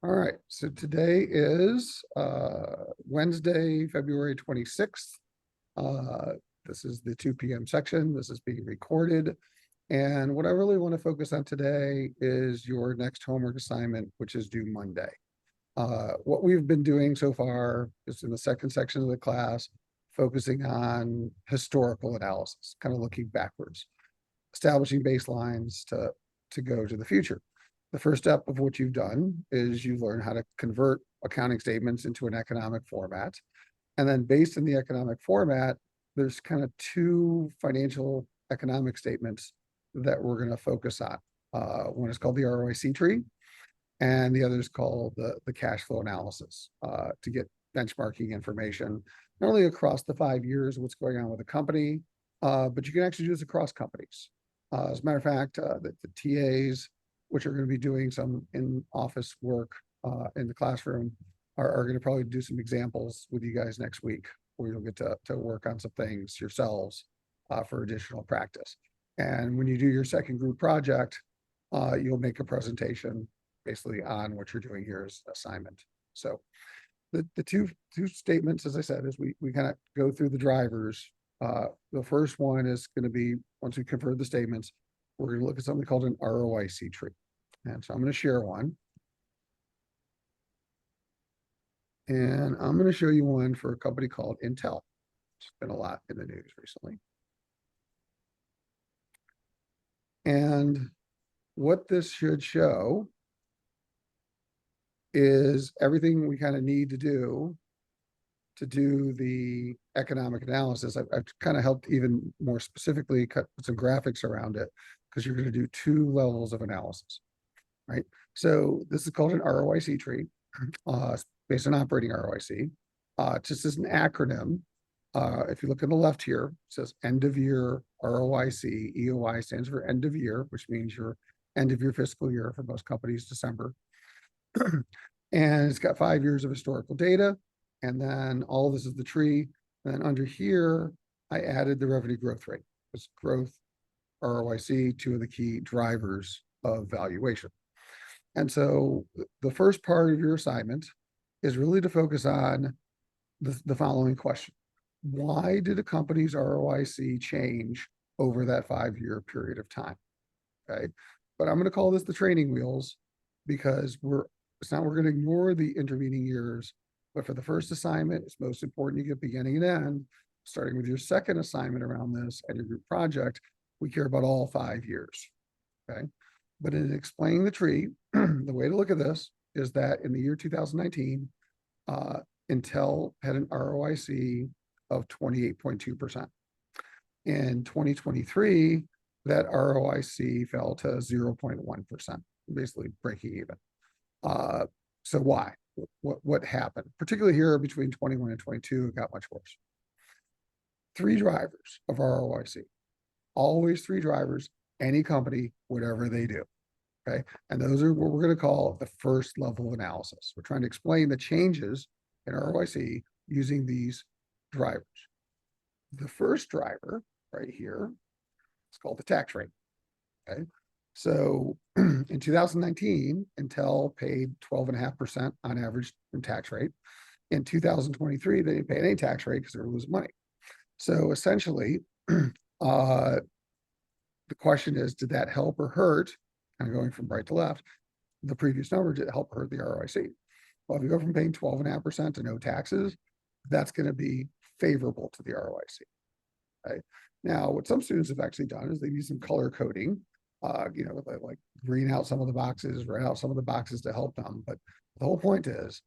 All right, so today is Wednesday, February 26th. This is the 2 p.m. section. This is being recorded. And what I really want to focus on today is your next homework assignment, which is due Monday. What we've been doing so far is in the second section of the class, focusing on historical analysis, kind of looking backwards, establishing baselines to go to the future. The first step of what you've done is you learn how to convert accounting statements into an economic format. And then based on the economic format, there's kind of two financial economic statements that we're going to focus on. One is called the ROIC tree, and the other is called the cash flow analysis to get benchmarking information, not only across the 5 years, what's going on with the company, but you can actually do this across companies. As a matter of fact, the TAs, which are going to be doing some in-office work in the classroom, are going to probably do some examples with you guys next week, where you'll get to work on some things yourselves for additional practice. And when you do your second group project, you'll make a presentation basically on what you're doing here as assignment. So the two statements, as I said, is we kind of go through the drivers. The first one is going to be, once we convert the statements, we're going to look at something called an ROIC tree. And so I'm going to share one. And I'm going to show you one for a company called Intel. It's been a lot in the news recently. And what this should show is everything we kind of need to do the economic analysis. I've kind of helped even more specifically cut some graphics around it, because you're going to do two levels of analysis, right? So this is called an ROIC tree, based on operating ROIC. Just as an acronym, if you look on the left here, it says end of year ROIC. EOI stands for end of year, which means your end of your fiscal year. For most companies, December. And it's got 5 years of historical data. And then all this is the tree. And then under here, I added the revenue growth rate. It's growth, ROIC, two of the key drivers of valuation. And so the first part of your assignment is really to focus on the following question. Why did a company's ROIC change over that 5-year period of time? Okay. But I'm going to call this the training wheels, because it's not, we're going to ignore the intervening years. But for the first assignment, it's most important you get beginning and end. Starting with your second assignment around this and your group project, we care about all 5 years. Okay. But in explaining the tree, the way to look at this is that in the year 2019, Intel had an ROIC of 28.2%. In 2023, that ROIC fell to 0.1%, basically breaking even. So why? What happened? Particularly here between 21 and 22, it got much worse. 3 drivers of ROIC. Always 3 drivers, any company, whatever they do. Okay. And those are what we're going to call the first level of analysis. We're trying to explain the changes in ROIC using these drivers. The first driver right here, it's called the tax rate. Okay. So in 2019, Intel paid 12.5% on average in tax rate. In 2023, they didn't pay any tax rate because they were losing money. So essentially, the question is, did that help or hurt? Kind of going from right to left, the previous number, did it help or hurt the ROIC? Well, if you go from paying 12.5% to no taxes, that's going to be favorable to the ROIC. Okay. Now, what some students have actually done is they've used some color coding, like green out some of the boxes, red out some of the boxes to help them. But the whole point is,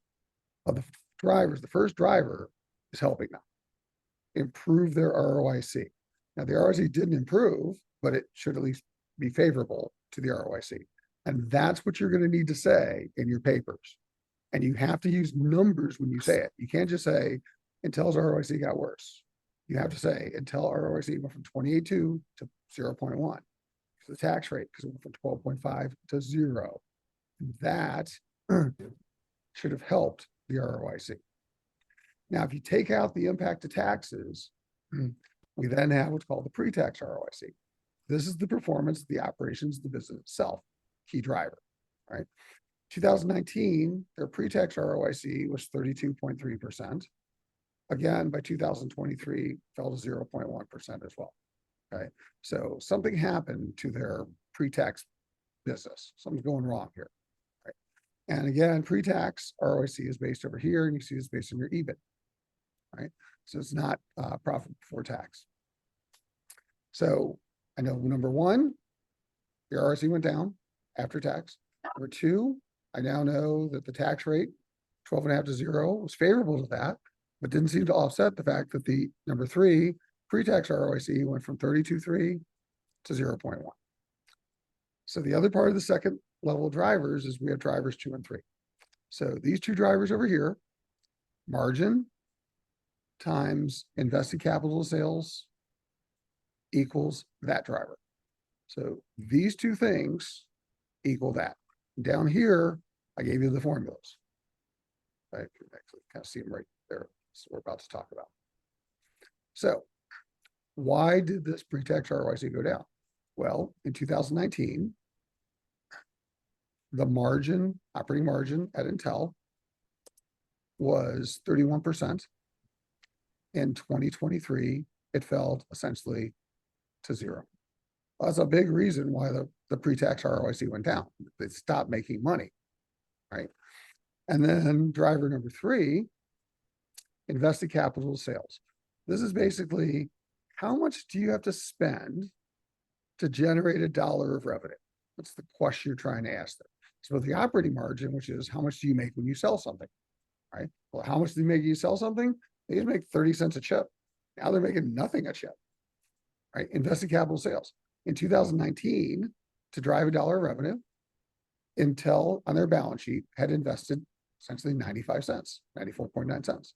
of the drivers, the first driver is helping them improve their ROIC. Now, the ROIC didn't improve, but it should at least be favorable to the ROIC. And that's what you're going to need to say in your papers. And you have to use numbers when you say it. You can't just say Intel's ROIC got worse. You have to say Intel ROIC went from 28.2 to 0.1. The tax rate, because it went from 12.5 to 0. That should have helped the ROIC. Now, if you take out the impact of taxes, we then have what's called the pre-tax ROIC. This is the performance of the operations of the business itself, key driver, right? 2019, their pre-tax ROIC was 32.3%. Again, by 2023, fell to 0.1% as well. Okay, so something happened to their pre-tax business. Something's going wrong here. Right? And again, pre-tax ROIC is based over here, and you see it's based on your EBIT. Right, so it's not profit before tax. So I know number one, the ROIC went down after tax. Number two, I now know that the tax rate, 12.5 to 0, was favorable to that, but didn't seem to offset the fact that the number three, pre-tax ROIC went from 32.3 to 0.1. So the other part of the second level of drivers is we have drivers 2 and 3. So these two drivers over here, margin times invested capital sales equals that driver. So these two things equal that. Down here, I gave you the formulas. I can actually kind of see them right there. So we're about to talk about. So why did this pre-tax ROIC go down? Well, in 2019, the margin, operating margin at Intel was 31%. In 2023, it fell essentially to 0. That's a big reason why the pre-tax ROIC went down. They stopped making money, right? And then driver number 3, invested capital sales. This is basically how much do you have to spend to generate $1 of revenue? That's the question you're trying to ask them. So the operating margin, which is how much do you make when you sell something, right? Well, how much do you make when you sell something? They used to make 30 cents a chip. Now they're making nothing a chip, right? Invested capital sales. In 2019, to drive $1 of revenue, Intel on their balance sheet had invested essentially 95 cents, 94.9 cents.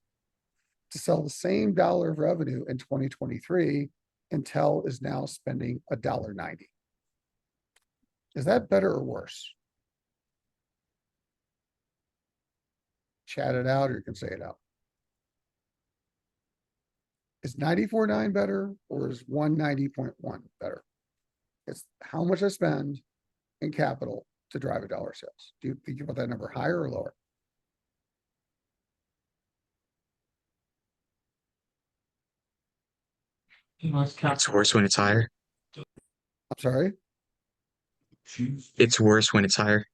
To sell the same $1 of revenue in 2023, Intel is now spending $1.90. Is that better or worse? Chat it out, or you can say it out. Is 94.9 better, or is 190.1 better? It's how much I spend in capital to drive $1 sales. Do you think about that number higher or lower? It's worse when it's higher. I'm sorry? It's worse when it's higher.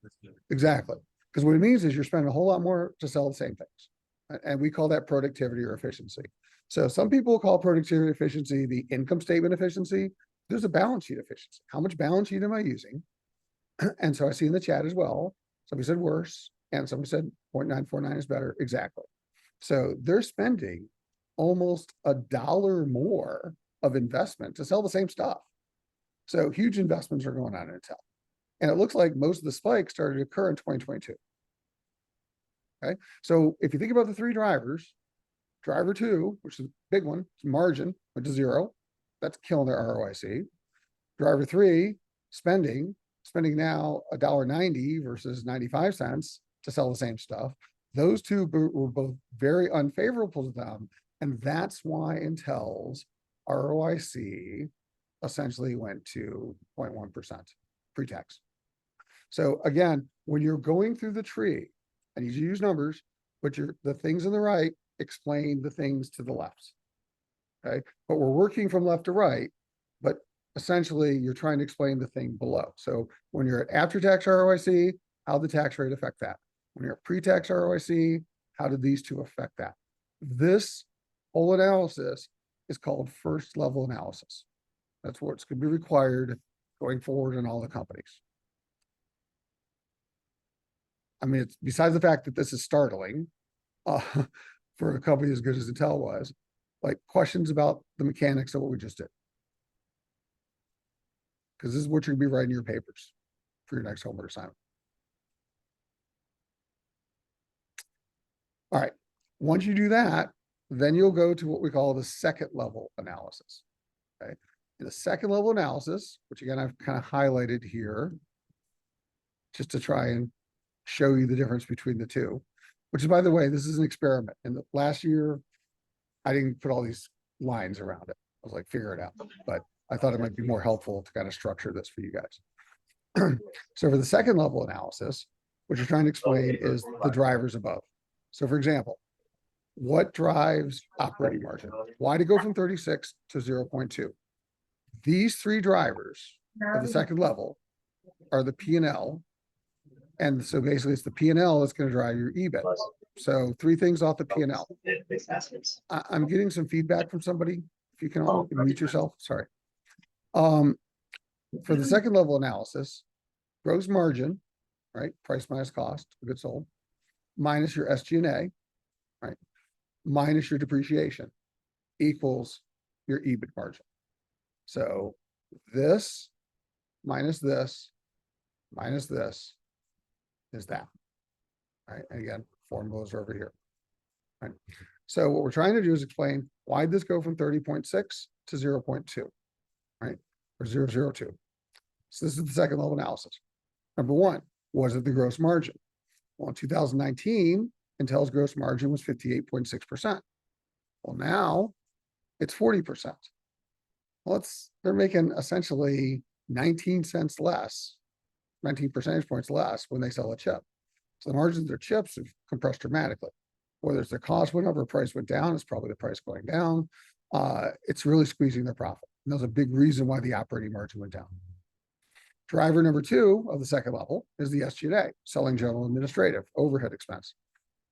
Exactly. Because what it means is you're spending a whole lot more to sell the same things. And we call that productivity or efficiency. So some people call productivity efficiency the income statement efficiency. There's a balance sheet efficiency. How much balance sheet am I using? And so I see in the chat as well, somebody said worse, and somebody said 0.949 is better. Exactly. So they're spending almost $1 more of investment to sell the same stuff. So huge investments are going on in Intel. And it looks like most of the spikes started to occur in 2022. Okay, so if you think about the 3 drivers, driver 2, which is a big one, margin, went to 0. That's killing their ROIC. Driver 3, spending now $1.90 versus 95 cents to sell the same stuff. Those two were both very unfavorable to them. And that's why Intel's ROIC essentially went to 0.1% pre-tax. So again, when you're going through the tree, I need you to use numbers, but the things on the right explain the things to the left. Okay, but we're working from left to right, but essentially you're trying to explain the thing below. So when you're at after-tax ROIC, how did the tax rate affect that? When you're at pre-tax ROIC, how did these two affect that? This whole analysis is called first level analysis. That's what's going to be required going forward in all the companies. I mean, it's besides the fact that this is startling for a company as good as Intel was, like questions about the mechanics of what we just did. Because this is what you're going to be writing your papers for your next homework assignment. All right, once you do that, then you'll go to what we call the second level analysis. Okay, in the second level analysis, which again I've kind of highlighted here, just to try and show you the difference between the two, which is, by the way, this is an experiment. In the last year, I didn't put all these lines around it. I was like, figure it out. But I thought it might be more helpful to kind of structure this for you guys. So for the second level analysis, what you're trying to explain is the drivers above. So for example, what drives operating margin? Why to go from 36 to 0.2? These three drivers of the second level are the P&L. And so basically it's the P&L that's going to drive your EBIT. So three things off the P&L. I'm getting some feedback from somebody. If you can all mute yourself, sorry. For the second level analysis, gross margin, right? Price minus cost of goods sold, minus your SG&A, right? Minus your depreciation equals your EBIT margin. So this minus this minus this is that, right? And again, formulas are over here, right? So what we're trying to do is explain why did this go from 30.6 to 0.2, right? Or 0.002. So this is the second level analysis. Number one, was it the gross margin? Well, in 2019, Intel's gross margin was 58.6%. Well, now it's 40%. Well, they're making essentially 19 cents less, 19 percentage points less when they sell a chip. So the margins of their chips have compressed dramatically. Whether it's their cost went up or price went down, it's probably the price going down. It's really squeezing their profit. And that's a big reason why the operating margin went down. Driver number two of the second level is the SG&A, selling general administrative overhead expense.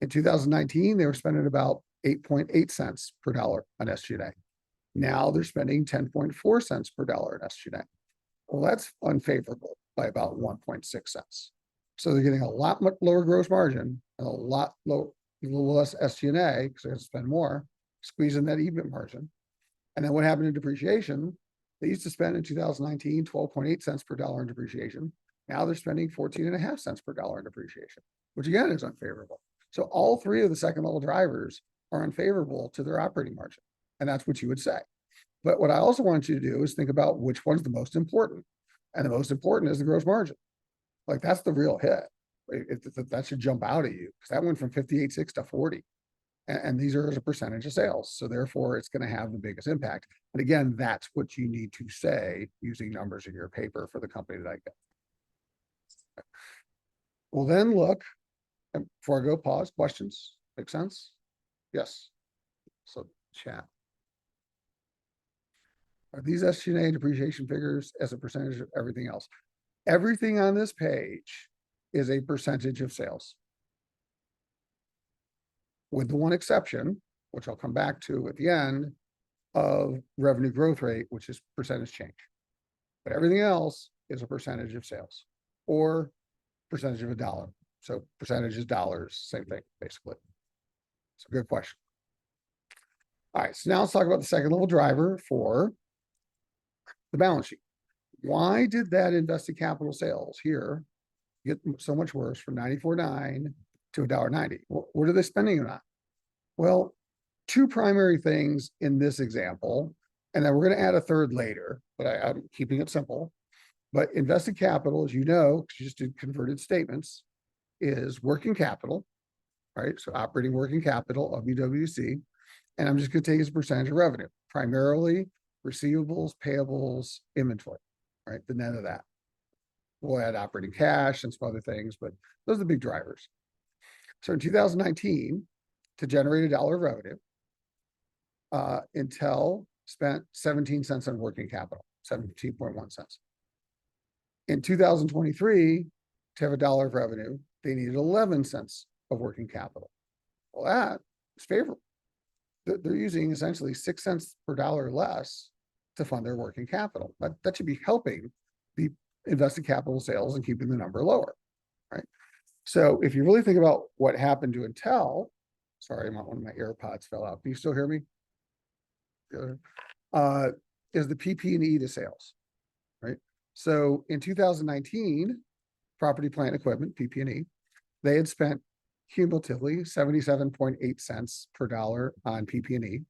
In 2019, they were spending about 8.8 cents per dollar on SG&A. Now they're spending 10.4 cents per dollar on SG&A. Well, that's unfavorable by about 1.6 cents. So they're getting a lot much lower gross margin and a lot less SG&A because they have to spend more, squeezing that EBIT margin. And then what happened in depreciation? They used to spend in 2019 12.8 cents per dollar in depreciation. Now they're spending 14.5 cents per dollar in depreciation, which again is unfavorable. So all three of the second level drivers are unfavorable to their operating margin. And that's what you would say. But what I also want you to do is think about which one's the most important. And the most important is the gross margin. Like that's the real hit. That should jump out at you because that went from 58.6 to 40. And these are as a percentage of sales. So therefore it's going to have the biggest impact. And again, that's what you need to say using numbers in your paper for the company that I get. We'll then look, and before I go, pause, questions, make sense? Yes. So chat. Are these SG&A depreciation figures as a percentage of everything else? Everything on this page is a percentage of sales. With the one exception, which I'll come back to at the end, of revenue growth rate, which is percentage change. But everything else is a percentage of sales or percentage of a dollar. So percentage is dollars, same thing, basically. It's a good question. All right, so now let's talk about the second level driver for the balance sheet. Why did that invested capital sales here get so much worse from 94.9 to $1.90? What are they spending it on? Well, two primary things in this example, and then we're going to add a third later, but I'm keeping it simple. But invested capital, as you know, because you just did converted statements, is working capital, right? So operating working capital of UWC. And I'm just going to take as a percentage of revenue, primarily receivables, payables, inventory, right? The net of that. We'll add operating cash and some other things, but those are the big drivers. So in 2019, to generate $1 of revenue, Intel spent 17 cents on working capital, 17.1 cents. In 2023, to have $1 of revenue, they needed 11 cents of working capital. Well, that is favorable. They're using essentially 6 cents per dollar less to fund their working capital. That should be helping the invested capital sales and keeping the number lower, right? So if you really think about what happened to Intel, sorry, one of my AirPods fell out. Can you still hear me? Is the PP&E to sales, right? So in 2019, property, plant, equipment, PP&E, they had spent cumulatively 77.8 cents per dollar on PP&E.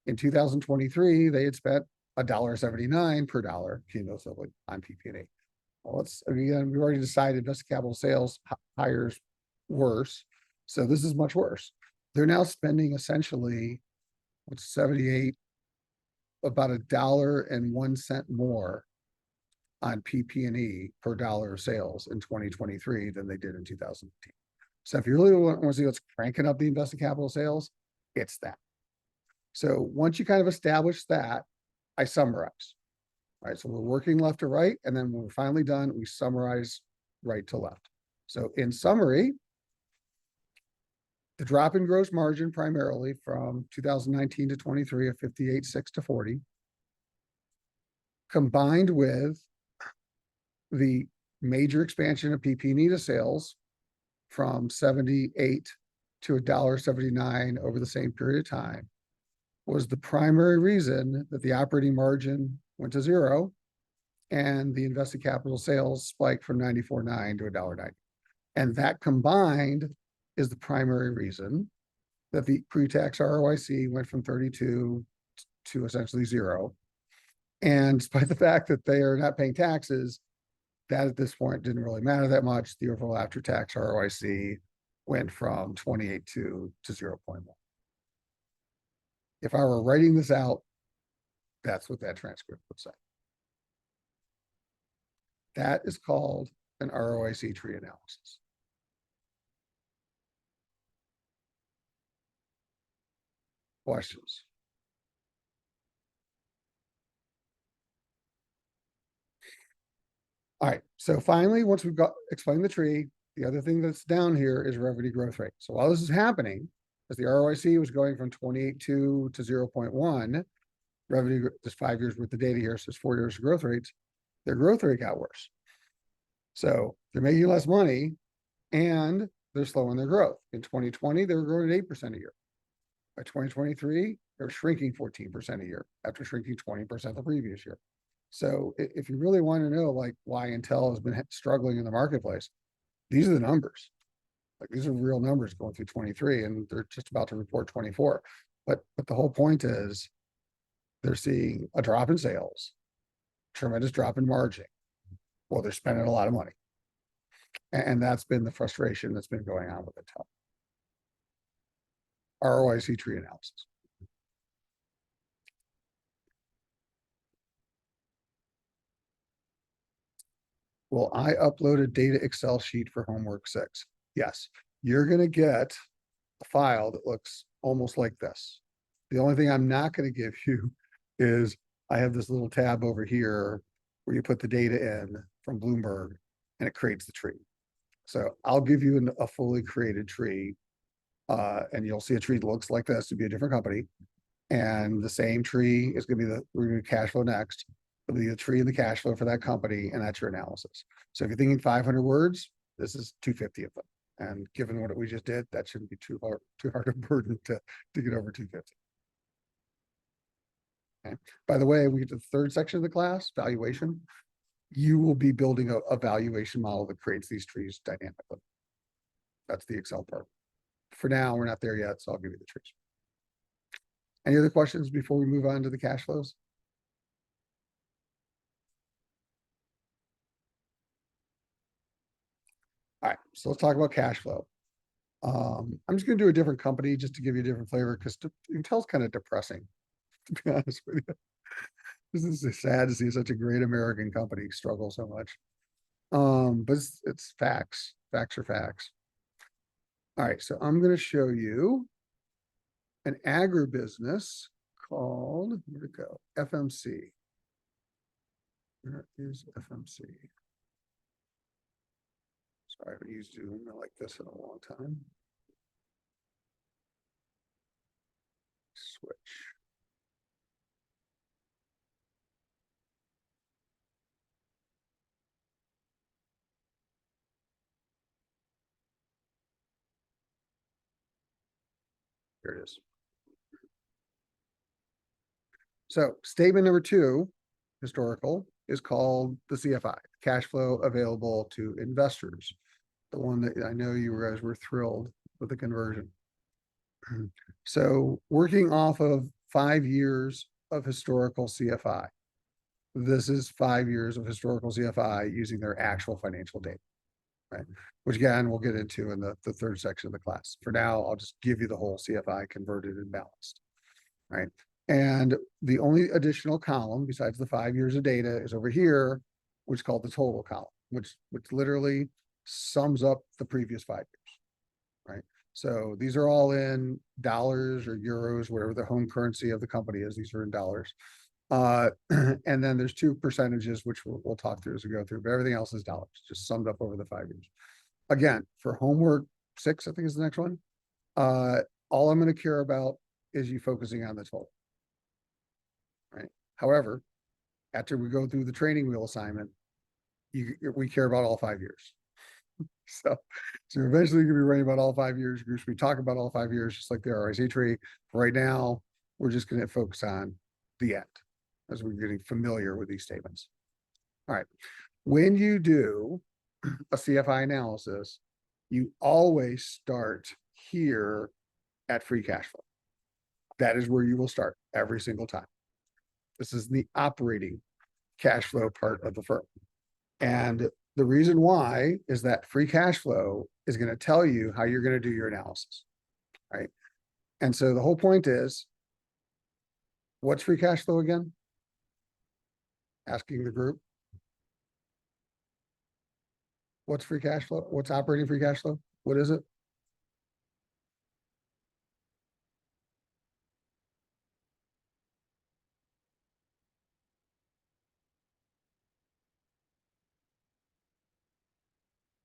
In 2023, they had spent $1.79 per dollar cumulatively on PP&E. Well, again, we've already decided invested capital sales higher is worse. So this is much worse. They're now spending essentially what's 78, about $1.01 more on PP&E per dollar of sales in 2023 than they did in 2018. So if you really want to see what's cranking up the invested capital sales, it's that. So once you kind of establish that, I summarize. All right, so we're working left to right, and then when we're finally done, we summarize right to left. So in summary, the drop in gross margin primarily from 2019 to 23 of 58.6 to 40, combined with the major expansion of PP&E to sales from 78 to $1.79 over the same period of time, was the primary reason that the operating margin went to zero and the invested capital sales spiked from 94.9 to $1.90. And that combined is the primary reason that the pre-tax ROIC went from 32 to essentially zero. And despite the fact that they are not paying taxes, that at this point didn't really matter that much. The overall after-tax ROIC went from 28 to 0.1. If I were writing this out, that's what that transcript would say. That is called an ROIC tree analysis. Questions? All right, so finally, once we've got explained the tree, the other thing that's down here is revenue growth rate. So while this is happening, as the ROIC was going from 28.2 to 0.1, revenue, there's 5 years worth of data here, so there's 4 years of growth rates, their growth rate got worse. So they're making less money and they're slowing their growth. In 2020, they were growing at 8% a year. By 2023, they're shrinking 14% a year after shrinking 20% the previous year. So if you really want to know like why Intel has been struggling in the marketplace, these are the numbers. Like these are real numbers going through 23 and they're just about to report 24. But the whole point is they're seeing a drop in sales, tremendous drop in margin. Well, they're spending a lot of money. And that's been the frustration that's been going on with Intel. ROIC tree analysis. Well, I uploaded data Excel sheet for homework 6. Yes, you're going to get a file that looks almost like this. The only thing I'm not going to give you is I have this little tab over here where you put the data in from Bloomberg and it creates the tree. So I'll give you a fully created tree and you'll see a tree that looks like this to be a different company. And the same tree is going to be we're going to cash flow next. It'll be the tree and the cash flow for that company, and that's your analysis. So if you're thinking 500 words, this is 250 of them. And given what we just did, that shouldn't be too hard a burden to get over 250. Okay. By the way, we get to the third section of the class, valuation. You will be building a valuation model that creates these trees dynamically. That's the Excel part. For now, we're not there yet, so I'll give you the trees. Any other questions before we move on to the cash flows? All right, so let's talk about cash flow. I'm just going to do a different company just to give you a different flavor because Intel's kind of depressing, to be honest with you. This is sad to see such a great American company struggle so much. But it's facts. Facts are facts. All right, so I'm going to show you an agribusiness called, where'd it go? FMC. Where is FMC? Sorry, I haven't used Zoom like this in a long time. Switch. Here it is. So statement number 2, historical, is called the CFI, cash flow available to investors. The one that I know you guys were thrilled with the conversion. So working off of 5 years of historical CFI. This is 5 years of historical CFI using their actual financial data, right? Which again, we'll get into in the third section of the class. For now, I'll just give you the whole CFI converted and balanced, right? And the only additional column besides the 5 years of data is over here which is called the total column, which literally sums up the previous 5 years, right? So these are all in dollars or euros, whatever the home currency of the company is. These are in dollars. And then there's 2 percentages, which we'll talk through as we go through, but everything else is dollars, just summed up over the 5 years. Again, for homework 6, I think is the next one. All I'm going to care about is you focusing on the total, right? However, after we go through the training wheel assignment, we care about all 5 years. So eventually you're gonna be writing about all 5 years. We talk about all 5 years, just like the ROIC tree. Right now, we're just going to focus on the end as we're getting familiar with these statements. All right. When you do a CFI analysis, you always start here at free cash flow. That is where you will start every single time. This is the operating cash flow part of the firm. And the reason why is that free cash flow is going to tell you how you're going to do your analysis, right? And so the whole point is, what's free cash flow again? Asking the group. What's free cash flow? What's operating free cash flow? What is it?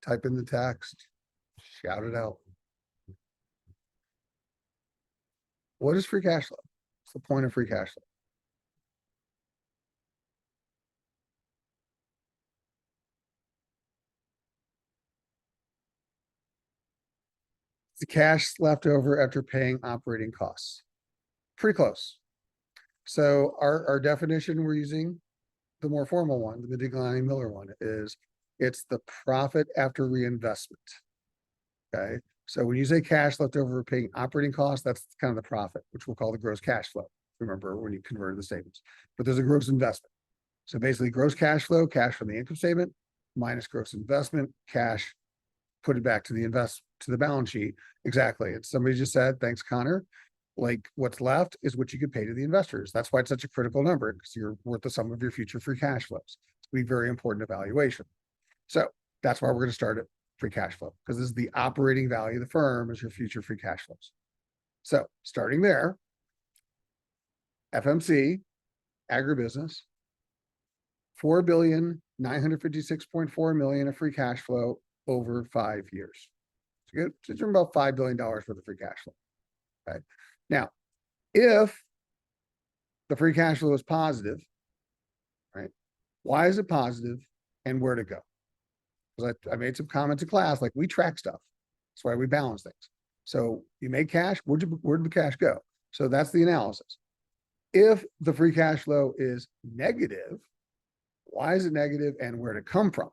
Type in the text, shout it out. What is free cash flow? What's the point of free cash flow? It's the cash left over after paying operating costs. Pretty close. So our definition we're using, the more formal one, the Miller one, is it's the profit after reinvestment. Okay. So when you say cash left over paying operating costs, that's kind of the profit, which we'll call the gross cash flow. Remember when you convert the statements, but there's a gross investment. So basically gross cash flow, cash from the income statement minus gross investment, cash, put it back to the balance sheet. Exactly. It's somebody just said, thanks, Connor. Like what's left is what you could pay to the investors. That's why it's such a critical number, because you're worth the sum of your future free cash flows. It's going to be very important evaluation. So that's why we're going to start at free cash flow, because this is the operating value of the firm as your future free cash flows. So starting there, FMC, agribusiness, 4,956.4 million of free cash flow over 5 years. So it's about $5 billion worth of free cash flow. Okay. Now, if the free cash flow is positive, right? Why is it positive and where to go? Because I made some comments in class, like we track stuff. That's why we balance things. So you make cash, where did the cash go? So that's the analysis. If the free cash flow is negative, why is it negative and where to come from?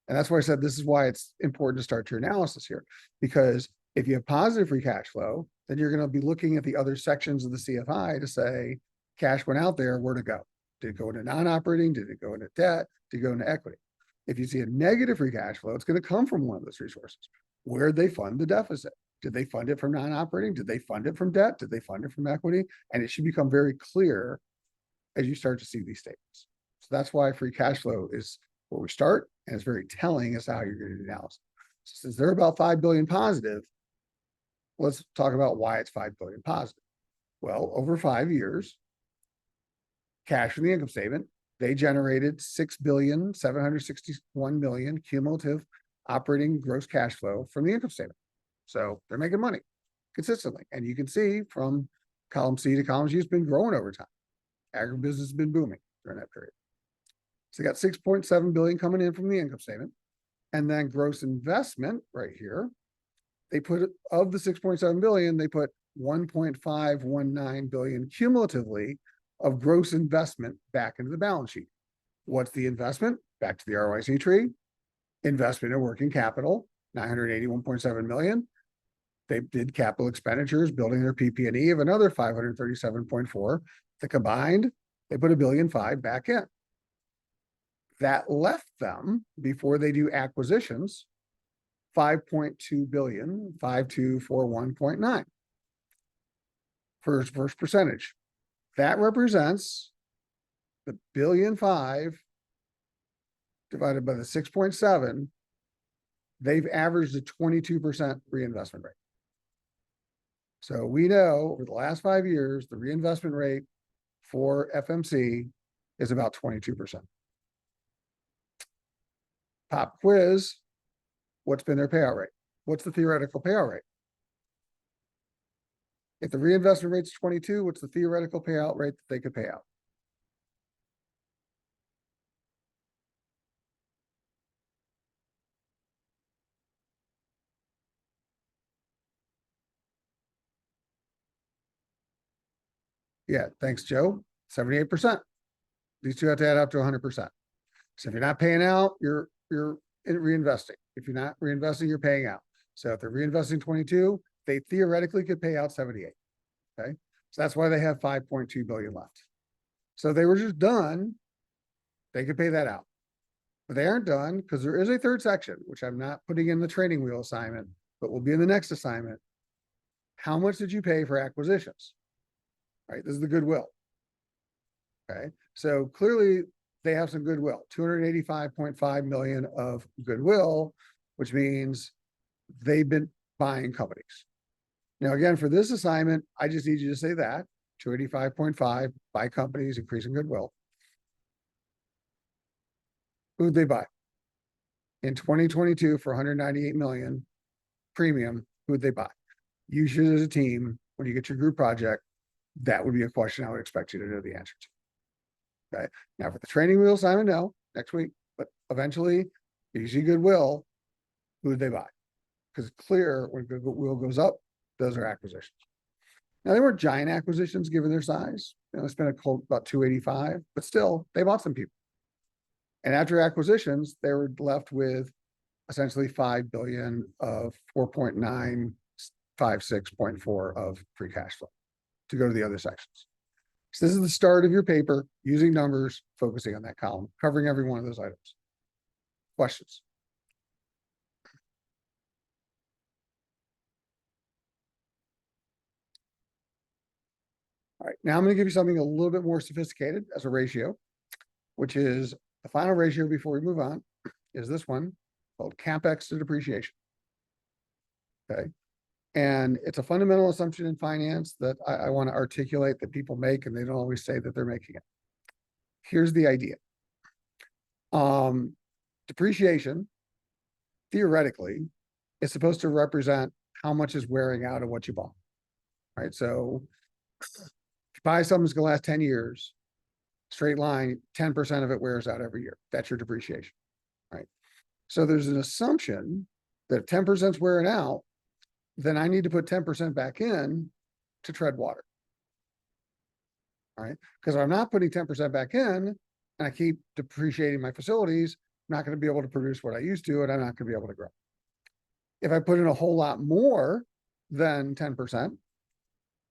And that's why I said this is why it's important to start your analysis here, because if you have positive free cash flow, then you're going to be looking at the other sections of the CFI to say, cash went out there, where to go? Did it go into non-operating? Did it go into debt? Did it go into equity? If you see a negative free cash flow, it's going to come from one of those resources. Where did they fund the deficit? Did they fund it from non-operating? Did they fund it from debt? Did they fund it from equity? And it should become very clear as you start to see these statements. So that's why free cash flow is where we start, and it's very telling as to how you're going to do analysis. So since they're about 5 billion positive, let's talk about why it's 5 billion positive. Well, over 5 years, cash from the income statement, they generated 6,761 million cumulative operating gross cash flow from the income statement. So they're making money consistently. And you can see from column C to column G, it's been growing over time. Agribusiness has been booming during that period. So they got 6.7 billion coming in from the income statement. And then gross investment right here, they put, of the 6.7 billion, they put 1.519 billion cumulatively of gross investment back into the balance sheet. What's the investment? Back to the ROIC tree. Investment in working capital, 981.7 million. They did capital expenditures, building their PP&E of another 537.4. The combined, they put $1.5 billion back in. That left them, before they do acquisitions, 5.2 billion, 5241.9 first percentage. That represents the $1.5 billion divided by the 6.7, they've averaged a 22% reinvestment rate. So we know over the last 5 years, the reinvestment rate for FMC is about 22%. Pop quiz, what's been their payout rate? What's the theoretical payout rate? If the reinvestment rate's 22, what's the theoretical payout rate that they could pay out? Yeah, thanks, Joe. 78%. These two have to add up to 100%. So if you're not paying out, you're reinvesting. If you're not reinvesting, you're paying out. So if they're reinvesting 22, they theoretically could pay out 78. Okay. So that's why they have 5.2 billion left. So they were just done. They could pay that out. But they aren't done because there is a third section, which I'm not putting in the training wheel assignment, but will be in the next assignment. How much did you pay for acquisitions? Right. This is the goodwill. Okay. So clearly they have some goodwill, 285.5 million of goodwill, which means they've been buying companies. Now, again, for this assignment, I just need you to say that 285.5 buy companies, increasing goodwill. Who'd they buy? In 2022 for 198 million premium, who'd they buy? You should, as a team, when you get your group project, that would be a question I would expect you to know the answer to. Okay. Now for the training wheel assignment, no, next week, but eventually, if you see goodwill, who did they buy? Because it's clear when goodwill goes up, those are acquisitions. Now they weren't giant acquisitions given their size. You know, they spent about 285, but still they bought some people. And after acquisitions, they were left with essentially 5 billion of 4.956.4 of free cash flow to go to the other sections. So this is the start of your paper, using numbers, focusing on that column, covering every one of those items. Questions? All right, now I'm going to give you something a little bit more sophisticated as a ratio, which is the final ratio before we move on, is this one called CapEx to depreciation. Okay. And it's a fundamental assumption in finance that I want to articulate that people make, and they don't always say that they're making it. Here's the idea. Depreciation, theoretically, is supposed to represent how much is wearing out of what you bought. Right. So if you buy something that's going to last 10 years, straight line, 10% of it wears out every year. That's your depreciation. Right. So there's an assumption that if 10% is wearing out, then I need to put 10% back in to tread water. All right. Because if I'm not putting 10% back in and I keep depreciating my facilities, I'm not going to be able to produce what I used to, and I'm not going to be able to grow. If I put in a whole lot more than 10%,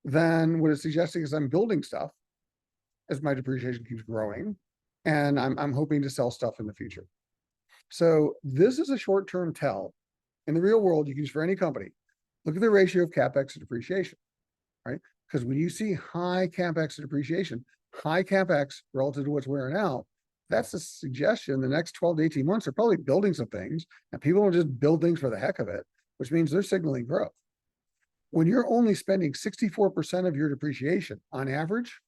then what it's suggesting is I'm building stuff as my depreciation keeps growing, and I'm hoping to sell stuff in the future. So this is a short-term tell. In the real world, you can use for any company. Look at the ratio of CapEx to depreciation, right? Because when you see high CapEx to depreciation, high CapEx relative to what's wearing out, that's a suggestion the next 12 to 18 months are probably building some things, and people don't just build things for the heck of it, which means they're signaling growth. When you're only spending 64% of your depreciation on average,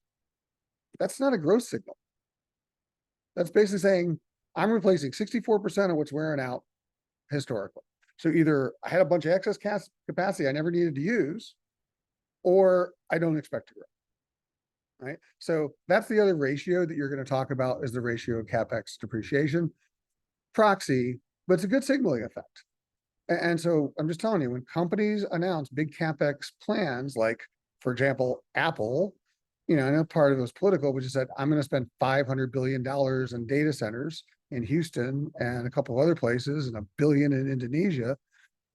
that's not a growth signal. That's basically saying I'm replacing 64% of what's wearing out historically. So either I had a bunch of excess capacity I never needed to use, or I don't expect to grow. Right. So that's the other ratio that you're going to talk about, is the ratio of CapEx depreciation. Proxy, but it's a good signaling effect. And so I'm just telling you, when companies announce big CapEx plans, like, for example, Apple, you know, I know part of it was political, but just said, I'm going to spend $500 billion in data centers in Houston and a couple of other places and $1 billion in Indonesia.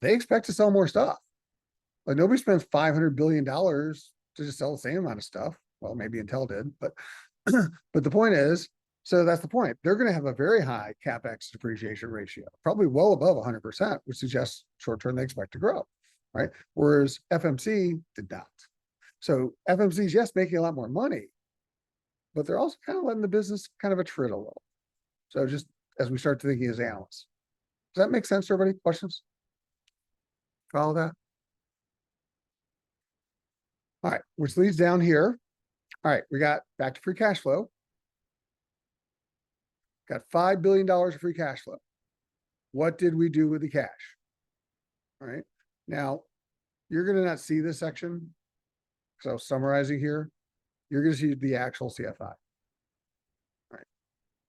They expect to sell more stuff. Like, nobody spends $500 billion to just sell the same amount of stuff. Well, maybe Intel did, but the point is, so that's the point. They're going to have a very high CapEx depreciation ratio, probably well above 100%, which suggests short-term they expect to grow, right? Whereas FMC did not. So FMC is, yes, making a lot more money, but they're also kind of letting the business kind of attrit a little. So just as we start thinking as analysts. Does that make sense to everybody? Questions? Follow that? All right, which leads down here. All right, we got back to free cash flow. Got $5 billion of free cash flow. What did we do with the cash? All right, now you're going to not see this section. So summarizing here, you're going to see the actual CFI. All right.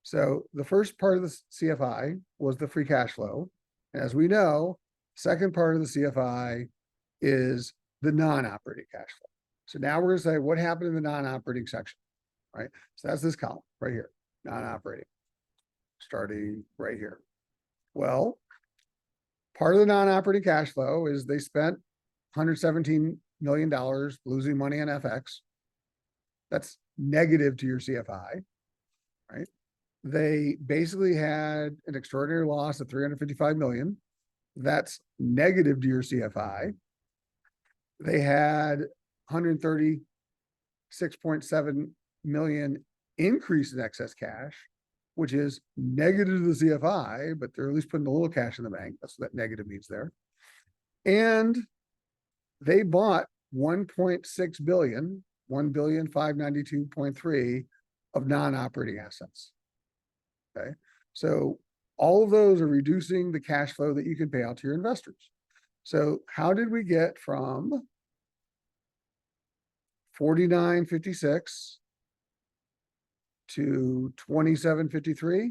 So the first part of the CFI was the free cash flow. As we know, second part of the CFI is the non-operating cash flow. So now we're going to say what happened in the non-operating section, right? So that's this column right here, non-operating, starting right here. Well, part of the non-operating cash flow is they spent $117 million losing money on FX. That's negative to your CFI, right? They basically had an extraordinary loss of 355 million. That's negative to your CFI. They had 136.7 million increase in excess cash, which is negative to the CFI, but they're at least putting a little cash in the bank. That's what that negative means there. And they bought 1.6 billion, 1,592.3 of non-operating assets. Okay. So all of those are reducing the cash flow that you can pay out to your investors. So how did we get from 49.56 to 27.53?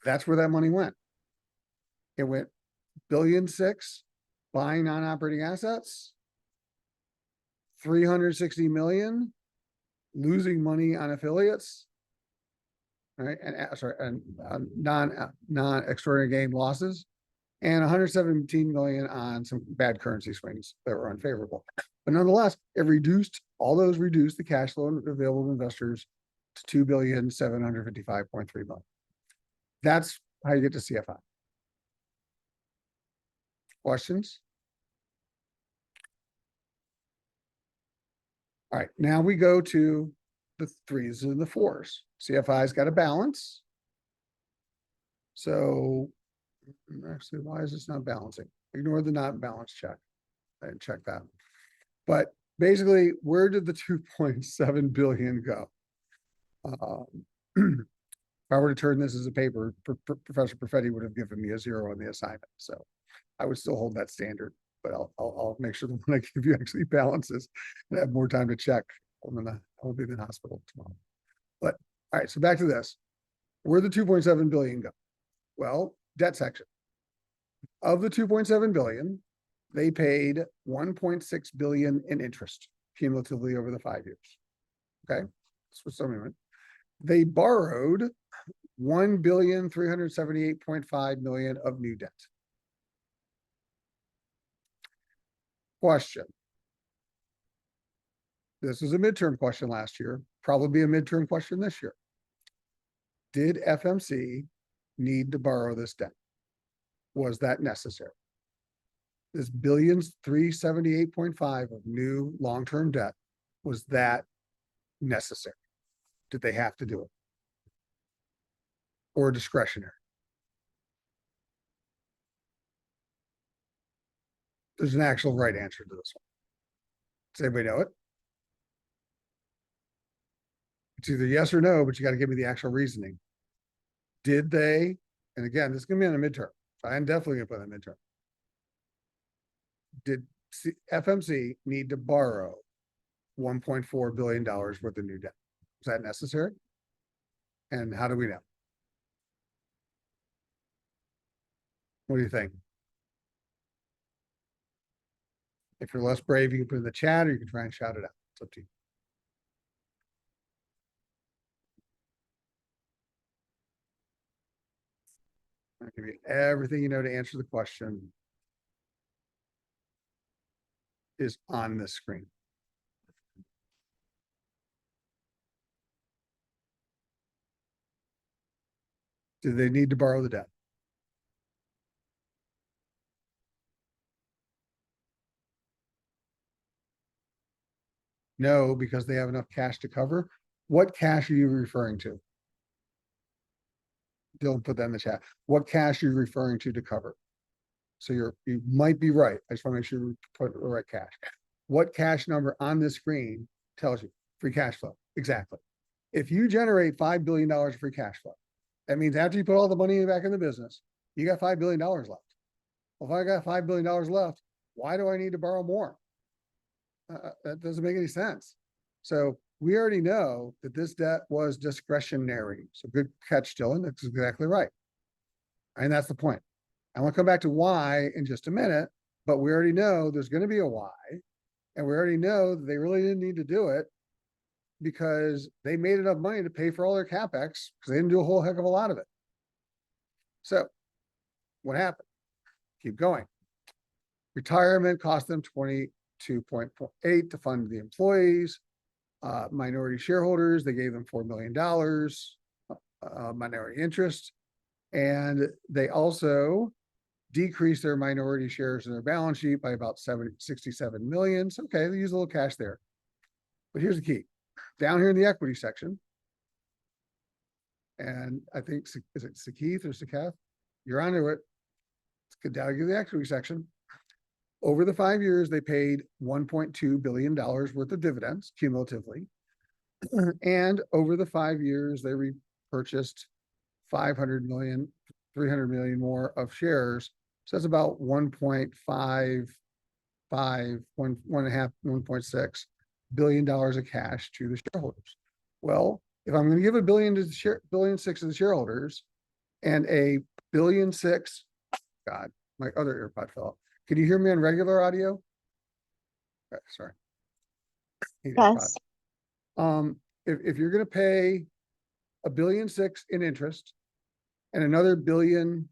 That's where that money went. It went $1.6 billion buying non-operating assets, 360 million losing money on affiliates, right? And sorry, and non-extraordinary gain losses, and 117 million on some bad currency swings that were unfavorable. But nonetheless, it reduced, all those reduced the cash flow available to investors to 2,755.3 million. That's how you get to CFI. Questions? All right, now we go to the threes and the fours. CFI's got a balance. So actually, why is this not balancing? Ignore the not balance check. I didn't check that. But basically, where did the 2.7 billion go? If I were to turn this as a paper, Professor Perfetti would have given me a 0 on the assignment. So I would still hold that standard, but I'll make sure that when I give you actually balances and have more time to check. I'll be in the hospital tomorrow. But all right, so back to this. Where did the 2.7 billion go? Well, debt section. Of the 2.7 billion, they paid 1.6 billion in interest cumulatively over the 5 years. Okay, that's what somebody went. They borrowed 1,378.5 million of new debt. Question. This was a midterm question last year, probably be a midterm question this year. Did FMC need to borrow this debt? Was that necessary? This $1,378.5 of new long-term debt, was that necessary? Did they have to do it? Or discretionary? There's an actual right answer to this one. Does anybody know it? It's either yes or no, but you got to give me the actual reasoning. Did they, and again, this is going to be on a midterm. So I'm definitely going to put on a midterm. Did FMC need to borrow $1.4 billion worth of new debt? Is that necessary? And how do we know? What do you think? If you're less brave, you can put it in the chat or you can try and shout it out. It's up to you. I'll give you everything you know to answer the question is on this screen. Do they need to borrow the debt? No, because they have enough cash to cover. What cash are you referring to? Dylan put that in the chat. What cash are you referring to cover? So you might be right. I just want to make sure you put the right cash. What cash number on this screen tells you free cash flow? Exactly. If you generate $5 billion of free cash flow, that means after you put all the money back in the business, you got $5 billion left. Well, if I got $5 billion left, why do I need to borrow more? That doesn't make any sense. So we already know that this debt was discretionary. So good catch, Dylan. That's exactly right. And that's the point. I want to come back to why in just a minute, but we already know there's going to be a why. And we already know that they really didn't need to do it because they made enough money to pay for all their CapEx because they didn't do a whole heck of a lot of it. So what happened? Keep going. Retirement cost them 22.8 to fund the employees. Minority shareholders, they gave them $4 million minority interest. And they also decreased their minority shares in their balance sheet by about 67 million. So, okay, they use a little cash there. But here's the key. Down here in the equity section, and I think, is it Sakeeth or Saketh? You're onto it. Let's get down to the equity section. Over the 5 years, they paid $1.2 billion worth of dividends cumulatively. And over the 5 years, they repurchased 500 million, 300 million more of shares. So that's about 1.5, 1.6 billion dollars of cash to the shareholders. Well, if I'm going to give $1 billion to the $1.6 billion to the shareholders and $1.6 billion, God, my other earpod fell out. Can you hear me on regular audio? Okay, sorry. Yes. If you're going to pay $1.6 billion in interest and another $1.6 billion,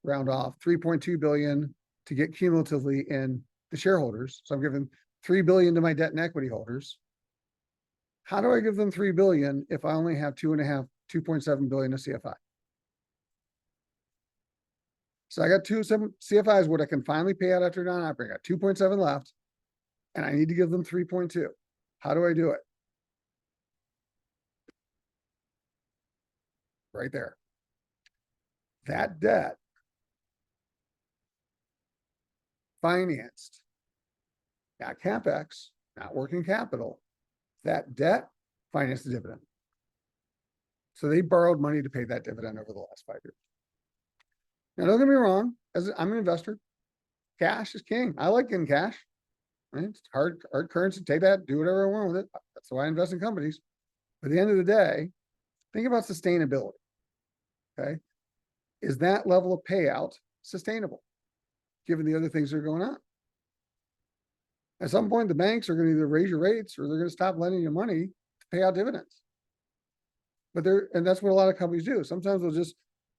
round off, 3.2 billion to get cumulatively in the shareholders. So I'm giving 3 billion to my debt and equity holders. How do I give them 3 billion if I only have 2.7 billion of CFI? So I got 2.7 CFI is what I can finally pay out after non-operating. I got 2.7 left, and I need to give them 3.2. How do I do it? Right there. That debt financed, not CapEx, not working capital. That debt financed the dividend. So they borrowed money to pay that dividend over the last 5 years. Now, don't get me wrong, as I'm an investor, cash is king. I like getting cash. Right? It's hard currency, take that, do whatever I want with it. That's why I invest in companies. But at the end of the day, think about sustainability. Okay. Is that level of payout sustainable, given the other things that are going on? At some point, the banks are going to either raise your rates or they're going to stop lending you money to pay out dividends. But and that's what a lot of companies do. Sometimes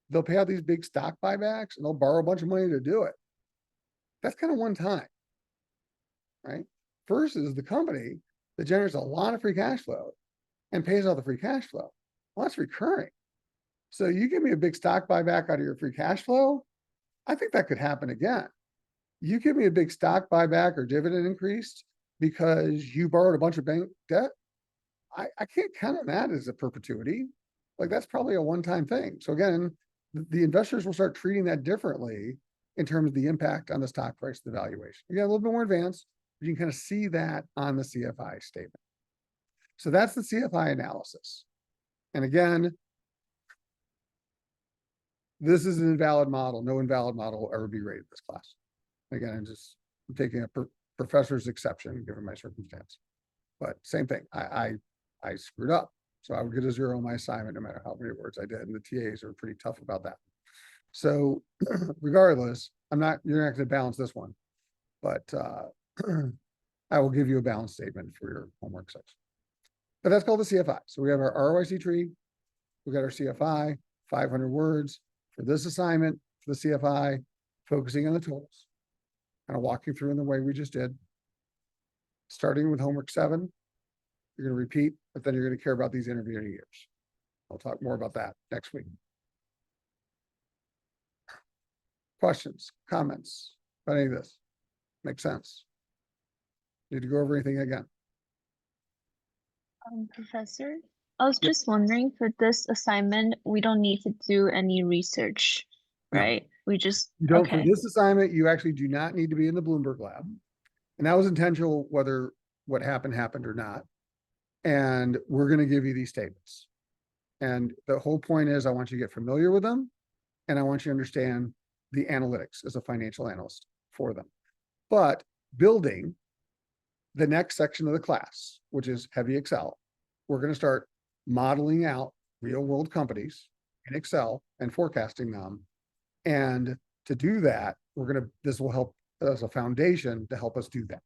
they'll pay out these big stock buybacks and they'll borrow a bunch of money to do it. That's kind of one time, right? Versus the company that generates a lot of free cash flow and pays out the free cash flow. Well, that's recurring. So you give me a big stock buyback out of your free cash flow, I think that could happen again. You give me a big stock buyback or dividend increase because you borrowed a bunch of bank debt, I can't count on that as a perpetuity. Like that's probably a one-time thing. So again, the investors will start treating that differently in terms of the impact on the stock price, the valuation. Again, a little bit more advanced, but you can kind of see that on the CFI statement. So that's the CFI analysis. And again, this is an invalid model. No invalid model will ever be rated this class. Again, I'm taking a professor's exception given my circumstance. But same thing, I screwed up. So I would get a 0 on my assignment no matter how many words I did. And the TAs are pretty tough about that. So regardless, you're not going to balance this one, but I will give you a balance statement for your homework section. But that's called the CFI. So we have our ROIC tree. We got our CFI, 500 words for this assignment for the CFI, focusing on the totals. Kind of walk you through in the way we just did. Starting with homework 7, you're going to repeat, but then you're going to care about these intervening years. I'll talk more about that next week. Questions, comments about any of this? Make sense? Need to go over anything again? Professor, I was Yep. just wondering for this assignment, we don't need to do any research, No. right? We just, You don't, for okay, this assignment, you actually do not need to be in the Bloomberg lab. And that was intentional, whether what happened or not. And we're gonna give you these statements. And the whole point is I want you to get familiar with them. And I want you to understand the analytics as a financial analyst for them. But building the next section of the class, which is heavy Excel, we're gonna start modeling out real world companies in Excel and forecasting them. And to do that, this will help as a foundation to help us do that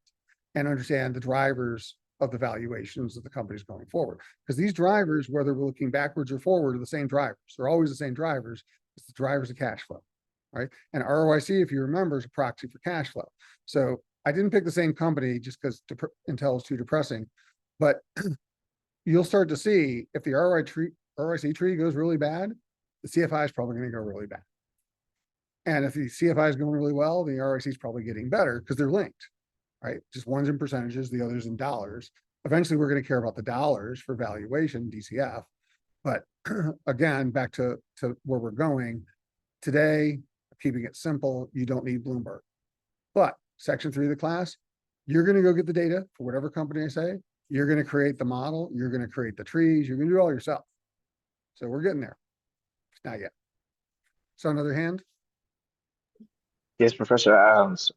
and understand the drivers of the valuations of the companies going forward. Because these drivers, whether we're looking backwards or forward, are the same drivers. They're always the same drivers. It's the drivers of cash flow, right? And ROIC, if you remember, is a proxy for cash flow. So I didn't pick the same company just because Intel is too depressing, but you'll start to see if the ROIC tree goes really bad, the CFI is probably going to go really bad. And if the CFI is going really well, the ROIC is probably getting better because they're linked, right? Just one's in percentages, the other's in dollars. Eventually, we're going to care about the dollars for valuation, DCF. But again, back to where we're going today, keeping it simple, you don't need Bloomberg. But section 3 of the class, you're going to go get the data for whatever company I say. You're going to create the model. You're going to create the trees. You're going to do it all yourself. So we're getting there. Not yet. So another hand. Yes, Professor.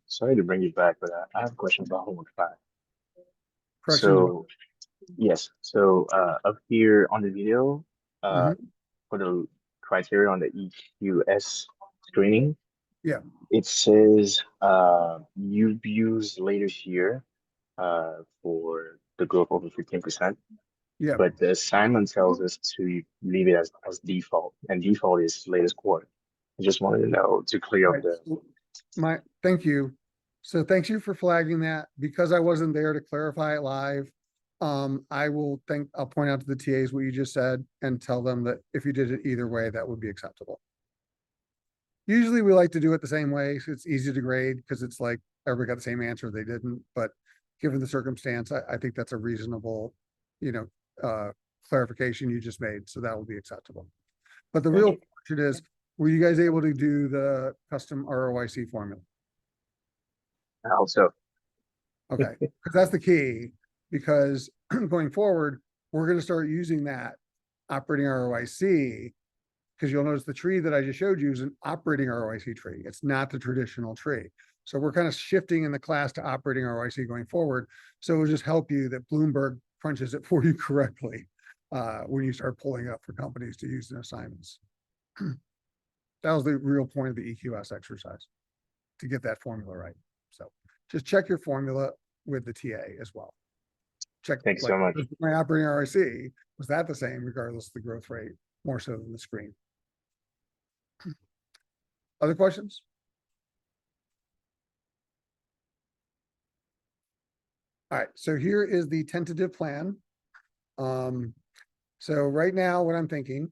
Sorry to bring you back, but I have a question about homework 5. Correction. So, yes. So, up here on the video, Mhm. for the criteria on the EQS screening, Yeah. it says you've used latest year for the growth over 15%. Yeah. But the assignment tells us to leave it as default, and default is latest quarter. I just wanted to know to clear up the. Thank you. So thank you for flagging that. Because I wasn't there to clarify it live, I'll point out to the TAs what you just said and tell them that if you did it either way, that would be acceptable. Usually we like to do it the same way, so it's easy to grade because it's like everybody got the same answer, they didn't. But given the circumstance, I think that's a reasonable, clarification you just made, so that will be acceptable. But the real question is, were you guys able to do the custom ROIC formula? Also, Okay, because that's the key, because going forward, we're going to start using that operating ROIC, because you'll notice the tree that I just showed you is an operating ROIC tree. It's not the traditional tree. So we're kind of shifting in the class to operating ROIC going forward. So it'll just help you that Bloomberg crunches it for you correctly when you start pulling up for companies to use in assignments. That was the real point of the EQS exercise, to get that formula right. So just check your formula with the TA as well. Check. Thanks so much. My operating ROIC, was that the same regardless of the growth rate, more so than the screen? Other questions? All right, so here is the tentative plan. So right now what I'm thinking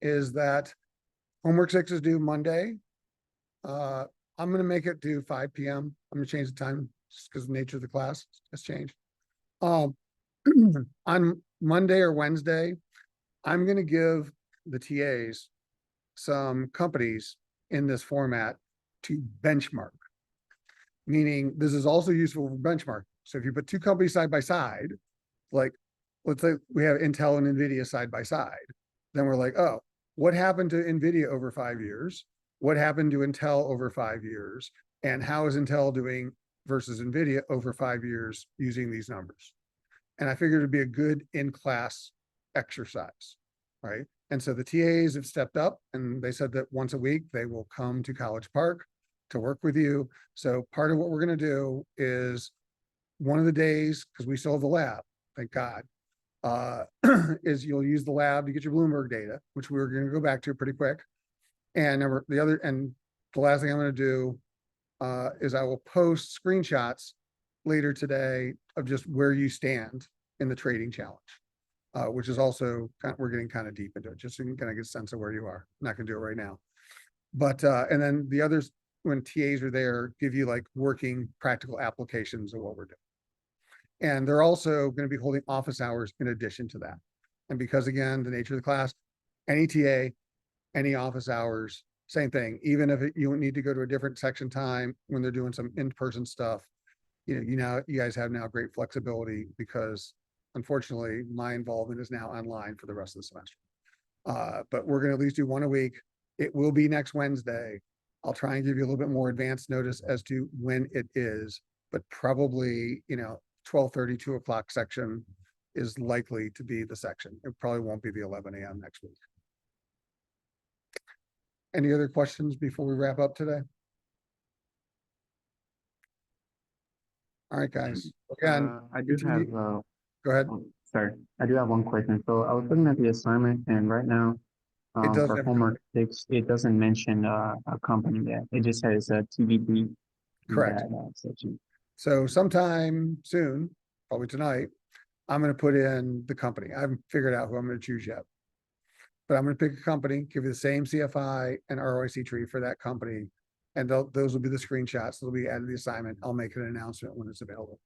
is that homework 6 is due Monday. I'm going to make it due 5 p.m. I'm going to change the time just because the nature of the class has changed. On Monday or Wednesday, I'm going to give the TAs some companies in this format to benchmark, meaning this is also useful for benchmark. So if you put two companies side by side, like let's say we have Intel and NVIDIA side by side, then we're like, oh, what happened to NVIDIA over 5 years? What happened to Intel over 5 years? And how is Intel doing versus NVIDIA over 5 years using these numbers? And I figured it'd be a good in-class exercise, right? And so the TAs have stepped up and they said that once a week they will come to College Park to work with you. So part of what we're going to do is one of the days, because we still have the lab, thank God, is you'll use the lab to get your Bloomberg data, which we're going to go back to pretty quick. And the last thing I'm going to do is I will post screenshots later today of just where you stand in the trading challenge, which is also we're getting kind of deep into it, just so you can kind of get a sense of where you are. I'm not going to do it right now, but and then the others, when TAs are there, give you like working practical applications of what we're doing. And they're also going to be holding office hours in addition to that. And because again, the nature of the class, any TA, any office hours, same thing, even if you need to go to a different section time when they're doing some in-person stuff. You guys have now great flexibility because unfortunately my involvement is now online for the rest of the semester. But we're gonna at least do one a week. It will be next Wednesday. I'll try and give you a little bit more advanced notice as to when it is, but probably, 12:30, 2 o'clock section is likely to be the section. It probably won't be the 11 a.m. next week. Any other questions before we wrap up today? All right, guys. Again, I do if you have, need- go ahead. sorry, I do have one question. So I was looking at the assignment and right now, doesn't for have a homework, it doesn't mention, a company yet. It just says, TBD. in Correct. that, section. So sometime soon, probably tonight, I'm gonna put in the company. I haven't figured out who I'm gonna choose yet. But I'm gonna pick a company, give you the same CFI and ROIC tree for that company. And those will be the screenshots. They'll be added to the assignment. I'll make an announcement when it's available.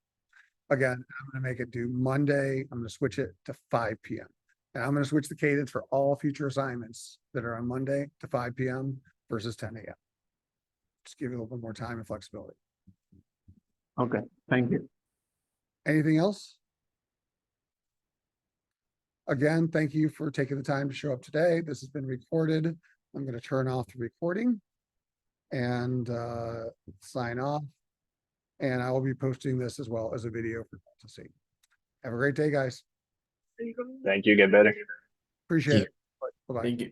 Again, I'm gonna make it due Monday. I'm gonna switch it to 5 p.m. And I'm gonna switch the cadence for all future assignments that are on Monday to 5 p.m. versus 10 a.m. Just give you a little bit more time and flexibility. Okay, thank you. Anything else? Again, thank you for taking the time to show up today. This has been recorded. I'm going to turn off the recording and sign off. And I will be posting this as well as a video for you to see. Have a great day, guys. Thank you. Get better. Appreciate it. Bye-bye. Thank you.